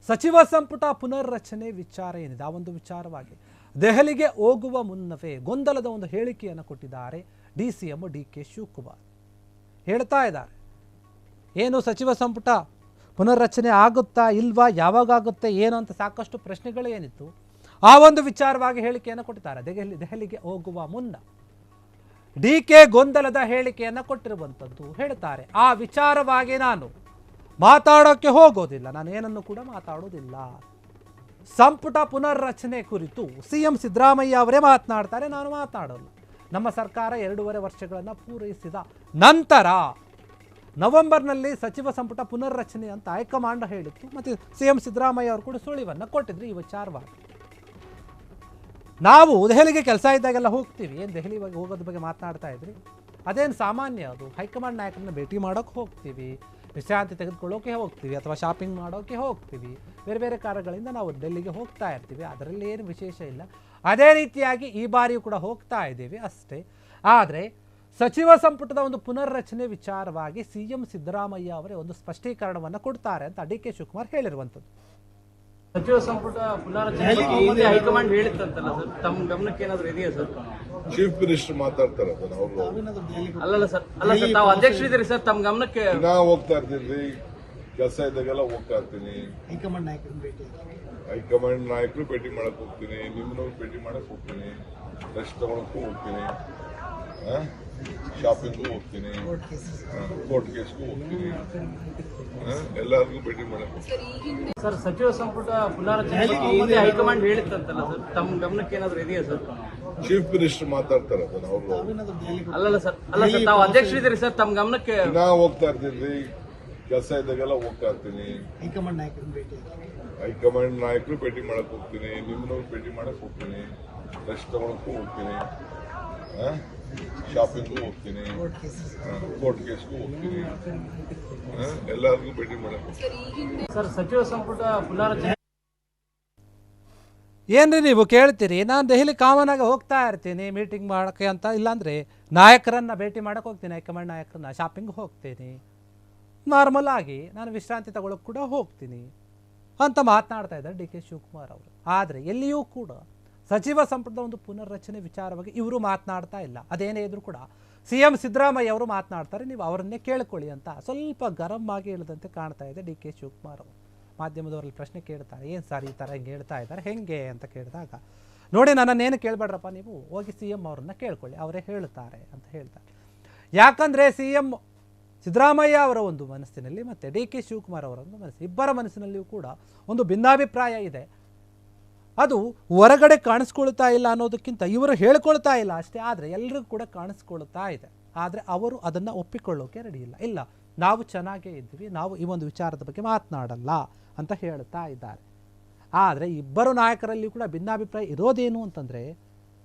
ಸಚಿವ ಸಂಪುಟ ಪುನರ್ರಚನೆ ವಿಚಾರ ಏನಿದೆ ಆ ಒಂದು ವಿಚಾರವಾಗಿ ದೆಹಲಿಗೆ ಹೋಗುವ ಮುನ್ನವೇ ಗೊಂದಲದ ಒಂದು ಹೇಳಿಕೆಯನ್ನು ಕೊಟ್ಟಿದ್ದಾರೆ ಡಿಸಿಎಂ ಡಿಕೆ ಶಿವಕುಮಾರ್. ಹೇಳ್ತಾ ಇದ್ದಾರೆ ಏನು ಸಚಿವ ಸಂಪುಟ ಪುನರ್ರಚನೆ ಆಗುತ್ತಾ ಇಲ್ವಾ, ಯಾವಾಗ ಆಗುತ್ತೆ ಏನು ಅಂತ ಸಾಕಷ್ಟು ಪ್ರಶ್ನೆಗಳು ಏನಿತ್ತು ಆ ಒಂದು ವಿಚಾರವಾಗಿ ಹೇಳಿಕೆಯನ್ನು ಕೊಟ್ಟಿದ್ದಾರೆ. ದೆಹಲಿಗೆ ಹೋಗುವ ಮುನ್ನ ಡಿಕೆ ಗೊಂದಲದ ಹೇಳಿಕೆಯನ್ನು ಕೊಟ್ಟಿರುವಂಥದ್ದು. ಹೇಳ್ತಾರೆ ಆ ವಿಚಾರವಾಗಿ ನಾನು ಮಾತಾಡೋಕ್ಕೆ ಹೋಗೋದಿಲ್ಲ, ನಾನು ಏನನ್ನು ಕೂಡ ಮಾತಾಡೋದಿಲ್ಲ. ಸಂಪುಟ ಪುನರ್ರಚನೆ ಕುರಿತು ಸಿಎಂ ಸಿದ್ದರಾಮಯ್ಯ ಅವರೇ ಮಾತನಾಡ್ತಾರೆ, ನಾನು ಮಾತನಾಡೋಲ್ಲ. ನಮ್ಮ ಸರ್ಕಾರ 2.5 ವರ್ಷಗಳನ್ನು ಪೂರೈಸಿದ ನಂತರ ನವೆಂಬರ್ನಲ್ಲಿ ಸಚಿವ ಸಂಪುಟ ಪುನರ್ರಚನೆ ಅಂತ ಹೈಕಮಾಂಡ್ ಹೇಳಿತ್ತು. ಮತ್ತು ಸಿಎಂ ಸಿದ್ದರಾಮಯ್ಯ ಅವರು ಕೂಡ ಸುಳಿವನ್ನು ಕೊಟ್ಟಿದ್ರು ಈ ವಿಚಾರವಾಗಿ. ನಾವು ದೆಹಲಿಗೆ ಕೆಲಸ ಇದ್ದಾಗೆಲ್ಲ ಹೋಗ್ತೀವಿ, ಏನು ದೆಹಲಿ ಹೋಗೋದ್ರ ಬಗ್ಗೆ ಮಾತನಾಡ್ತಾ ಇದ್ರಿ, ಅದೇನು ಸಾಮಾನ್ಯ. ಅದು ಹೈಕಮಾಂಡ್ ನಾಯಕರನ್ನ ಭೇಟಿ ಮಾಡೋಕ್ಕೆ ಹೋಗ್ತೀವಿ, ವಿಶ್ರಾಂತಿ ತೆಗೆದುಕೊಳ್ಳೋಕೆ ಹೋಗ್ತೀವಿ, ಅಥವಾ ಶಾಪಿಂಗ್ ಮಾಡೋಕ್ಕೆ ಹೋಗ್ತೀವಿ, ಬೇರೆ ಬೇರೆ ಕಾರ್ಯಗಳಿಂದ ನಾವು ಡೆಲ್ಲಿಗೆ ಹೋಗ್ತಾ ಇರ್ತೀವಿ. ಅದರಲ್ಲಿ ಏನು ವಿಶೇಷ ಇಲ್ಲ. ಅದೇ ರೀತಿಯಾಗಿ ಈ ಬಾರಿಯೂ ಕೂಡ ಹೋಗ್ತಾ ಇದ್ದೀವಿ ಅಷ್ಟೇ. ಆದರೆ ಸಚಿವ ಸಂಪುಟದ ಒಂದು ಪುನರ್ರಚನೆ ವಿಚಾರವಾಗಿ ಸಿಎಂ ಸಿದ್ದರಾಮಯ್ಯ ಅವರೇ ಒಂದು ಸ್ಪಷ್ಟೀಕರಣವನ್ನು ಕೊಡ್ತಾರೆ ಅಂತ ಡಿ ಕೆ ಶಿವಕುಮಾರ್ ಹೇಳಿರುವಂಥದ್ದು. ಸಚಿವ ಸಂಪುಟ ಪುನರ್ರಚನೆ ಹೈಕಮಾಂಡ್ ಹೇಳಿತ್ತಂತಲ್ಲ ಸರ್, ತಮ್ಮ ಗಮನಕ್ಕೆ ಏನಾದರೂ ಇದೆಯಾ ಸರ್? ಚೀಫ್ ಮಿನಿಸ್ಟರ್ ಮಾತಾಡ್ತಾರೆ ಅಲ್ಲಲ್ಲ ಸರ್, ಅಲ್ಲ ಸರ್, ತಾವು ಅಧ್ಯಕ್ಷರಿದ್ದೀರಿ ಸರ್, ತಮ್ಮ ಗಮನಕ್ಕೆ ನಾ ಹೋಗ್ತಾ ಇರ್ತೀನಿ, ಕೆಲಸ ಇದ್ದಾಗೆಲ್ಲ ಹೋಗ್ತಾ ಇರ್ತೀನಿ. ಹೈಕಮಾಂಡ್ ನಾಯಕರು ಭೇಟಿ ಮಾಡಕ್ ಹೋಗ್ತೀನಿ, ನಿಮ್ಮನವ್ರು ಭೇಟಿ ಮಾಡಕ್ ಹೋಗ್ತೀನಿ, ರೆಸ್ಟ್ ತಗೊಳಕ್ಕೂ ಹೋಗ್ತೀನಿ, ಶಾಪಿಂಗ್ಗೂ ಹೋಗ್ತೀನಿ, ಕೋರ್ಟ್ ಕೇಸ್ಗೂ ಹೋಗ್ತೀನಿ, ಎಲ್ಲರಿಗೂ ಭೇಟಿ ಮಾಡಕ್ ಹೋಗ್ತೀನಿ. ಸರ್, ಸಚಿವ ಸಂಪುಟ ಪುನರ್ರಚನೆ ಹೈಕಮಾಂಡ್ ಹೇಳಿತ್ತಂತಲ್ಲ ಸರ್, ತಮ್ಮ ಗಮನಕ್ಕೆ ಏನಾದರೂ ಇದೆಯಾ ಸರ್? ಚೀಫ್ ಮಿನಿಸ್ಟರ್ ಮಾತಾಡ್ತಾರೆ ಅಲ್ಲಲ್ಲ ಸರ್, ಅಲ್ಲ ಸರ್, ತಾವು ಅಧ್ಯಕ್ಷರಿದ್ದೀರಿ ಸರ್, ತಮ್ಮ ಗಮನಕ್ಕೆ ನಾ ಹೋಗ್ತಾ ಇರ್ತೀನಿ, ಕೆಲಸ ಇದ್ದಾಗೆಲ್ಲ ಹೋಗ್ತಾ ಇರ್ತೀನಿ. ಹೈಕಮಾಂಡ್ ನಾಯಕರು ಭೇಟಿ ಮಾಡಕ್ ಹೋಗ್ತೀನಿ, ನಿಮ್ಮನವ್ರು ಭೇಟಿ ಮಾಡಕ್ ಹೋಗ್ತೀನಿ, ರೆಸ್ಟ್ ತಗೊಳಕ್ಕೂ ಹೋಗ್ತೀನಿ, ಶಾಪಿಂಗ್ಗೂ ಹೋಗ್ತೀನಿ, ಕೋರ್ಟ್ ಕೇಸ್ಗೂ ಹೋಗ್ತೀನಿ, ಎಲ್ಲರಿಗೂ ಭೇಟಿ ಮಾಡಕ್ ಹೋಗ್ತೀನಿ. ಸರ್, ಸಚಿವ ಸಂಪುಟ ಪುನರ್ರಚನೆ ಏನ್ರಿ ನೀವು ಕೇಳ್ತೀರಿ, ನಾನು ದೆಹಲಿ ಕಾಮನ್ ಆಗಿ ಹೋಗ್ತಾ ಇರ್ತೀನಿ ಮೀಟಿಂಗ್ ಮಾಡೋಕ್ಕೆ ಅಂತ, ಇಲ್ಲಾಂದರೆ ನಾಯಕರನ್ನು ಭೇಟಿ ಮಾಡೋಕ್ಕೆ ಹೋಗ್ತೀನಿ, ಹೈಕಮಾಂಡ್ ನಾಯಕರನ್ನ, ಶಾಪಿಂಗ್ ಹೋಗ್ತೀನಿ, ನಾರ್ಮಲ್ ಆಗಿ ನಾನು ವಿಶ್ರಾಂತಿ ತಗೊಳ್ಳೋಕೆ ಕೂಡ ಹೋಗ್ತೀನಿ ಅಂತ ಮಾತನಾಡ್ತಾ ಇದ್ದಾರೆ ಡಿ ಕೆ ಶಿವಕುಮಾರ್ ಅವರು. ಆದರೆ ಎಲ್ಲಿಯೂ ಕೂಡ ಸಚಿವ ಸಂಪುಟದ ಒಂದು ಪುನರ್ರಚನೆ ವಿಚಾರವಾಗಿ ಇವರು ಮಾತನಾಡ್ತಾ ಇಲ್ಲ. ಅದೇನೇ ಇದ್ರೂ ಕೂಡ ಸಿಎಂ ಸಿದ್ದರಾಮಯ್ಯ ಅವರು ಮಾತನಾಡ್ತಾರೆ, ನೀವು ಅವರನ್ನೇ ಕೇಳ್ಕೊಳ್ಳಿ ಅಂತ ಸ್ವಲ್ಪ ಗರಂ ಆಗಿ ಹೇಳಿದಂತೆ ಕಾಣ್ತಾ ಇದೆ ಡಿ ಕೆ ಶಿವಕುಮಾರ್ ಅವರು. ಮಾಧ್ಯಮದವರಲ್ಲಿ ಪ್ರಶ್ನೆ ಕೇಳ್ತಾರೆ, ಏನು ಸರ್ ಈ ಥರ ಹಿಂಗೆ ಹೇಳ್ತಾ ಇದ್ದಾರೆ ಹೆಂಗೆ ಅಂತ ಕೇಳಿದಾಗ, ನೋಡಿ ನನ್ನನ್ನೇನು ಕೇಳಬೇಡ್ರಪ್ಪ, ನೀವು ಹೋಗಿ ಸಿ ಎಂ ಅವರನ್ನ ಕೇಳ್ಕೊಳ್ಳಿ, ಅವರೇ ಹೇಳ್ತಾರೆ ಅಂತ ಹೇಳ್ತಾರೆ. ಯಾಕಂದರೆ ಸಿ ಎಂ ಸಿದ್ದರಾಮಯ್ಯ ಅವರ ಒಂದು ಮನಸ್ಸಿನಲ್ಲಿ ಮತ್ತು ಡಿ ಕೆ ಶಿವಕುಮಾರ್ ಅವರ ಒಂದು ಮನಸ್ಸು, ಇಬ್ಬರ ಮನಸ್ಸಿನಲ್ಲಿಯೂ ಕೂಡ ಒಂದು ಭಿನ್ನಾಭಿಪ್ರಾಯ ಇದೆ. ಅದು ಹೊರಗಡೆ ಕಾಣಿಸ್ಕೊಳ್ತಾ ಇಲ್ಲ ಅನ್ನೋದಕ್ಕಿಂತ ಇವರು ಹೇಳ್ಕೊಳ್ತಾ ಇಲ್ಲ ಅಷ್ಟೇ, ಆದರೆ ಎಲ್ಲರಿಗೂ ಕೂಡ ಕಾಣಿಸ್ಕೊಳ್ತಾ ಇದೆ. ಆದರೆ ಅವರು ಅದನ್ನು ಒಪ್ಪಿಕೊಳ್ಳೋಕೆ ರೆಡಿ ಇಲ್ಲ. ಇಲ್ಲ, ನಾವು ಚೆನ್ನಾಗೇ ಇದ್ವಿ, ನಾವು ಈ ಒಂದು ವಿಚಾರದ ಬಗ್ಗೆ ಮಾತನಾಡಲ್ಲ ಅಂತ ಹೇಳ್ತಾ ಇದ್ದಾರೆ. ಆದರೆ ಇಬ್ಬರು ನಾಯಕರಲ್ಲಿ ಕೂಡ ಭಿನ್ನಾಭಿಪ್ರಾಯ ಇರೋದೇನು ಅಂತಂದರೆ,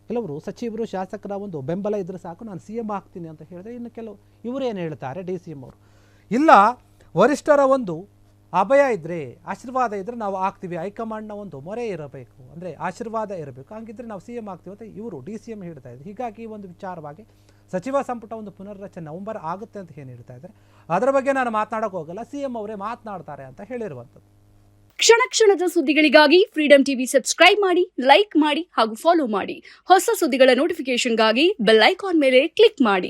ಕೆಲವರು ಸಚಿವರು ಶಾಸಕರ ಒಂದು ಬೆಂಬಲ ಇದ್ದರೆ ಸಾಕು, ನಾನು ಸಿ ಎಂ ಆಗ್ತೀನಿ ಅಂತ ಹೇಳಿದ್ರೆ, ಇನ್ನು ಕೆಲವು ಇವರೇನು ಹೇಳ್ತಾರೆ ಡಿ ಸಿ ಎಂ ಅವರು, ಇಲ್ಲ ವರಿಷ್ಠರ ಒಂದು ಅಭಯ ಇದ್ದರೆ, ಆಶೀರ್ವಾದ ಇದ್ದರೆ ನಾವು ಆಗ್ತೀವಿ, ಹೈಕಮಾಂಡ್ನ ಒಂದು ಮೊರೆ ಇರಬೇಕು, ಅಂದರೆ ಆಶೀರ್ವಾದ ಇರಬೇಕು, ಹಂಗಿದ್ರೆ ನಾವು ಸಿ ಎಂ ಆಗ್ತೀವಿ ಅಂತ ಇವರು ಡಿ ಸಿ ಎಂ ಹೇಳ್ತಾ ಇದ್ದಾರೆ. ಹೀಗಾಗಿ ಈ ಒಂದು ವಿಚಾರವಾಗಿ ಸಚಿವ ಸಂಪುಟ ಒಂದು ಪುನರ್ರಚನೆ ನವೆಂಬರ್ ಆಗುತ್ತೆ ಅಂತ ಏನು ಹೇಳ್ತಾ ಇದ್ದಾರೆ, ಅದರ ಬಗ್ಗೆ ನಾನು ಮಾತನಾಡೋಕೆ ಹೋಗಲ್ಲ, ಸಿ ಎಂ ಅವರೇ ಮಾತನಾಡ್ತಾರೆ ಅಂತ ಹೇಳಿರುವಂಥದ್ದು. ಕ್ಷಣ ಕ್ಷಣದ ಸುದ್ದಿಗಳಿಗಾಗಿ ಫ್ರೀಡಂ ಟಿವಿ ಸಬ್ಸ್ಕ್ರೈಬ್ ಮಾಡಿ, ಲೈಕ್ ಮಾಡಿ ಹಾಗೂ ಫಾಲೋ ಮಾಡಿ. ಹೊಸ ಸುದ್ದಿಗಳ ನೋಟಿಫಿಕೇಶನ್ಗಾಗಿ ಬೆಲ್ ಐಕಾನ್ ಮೇಲೆ ಕ್ಲಿಕ್ ಮಾಡಿ.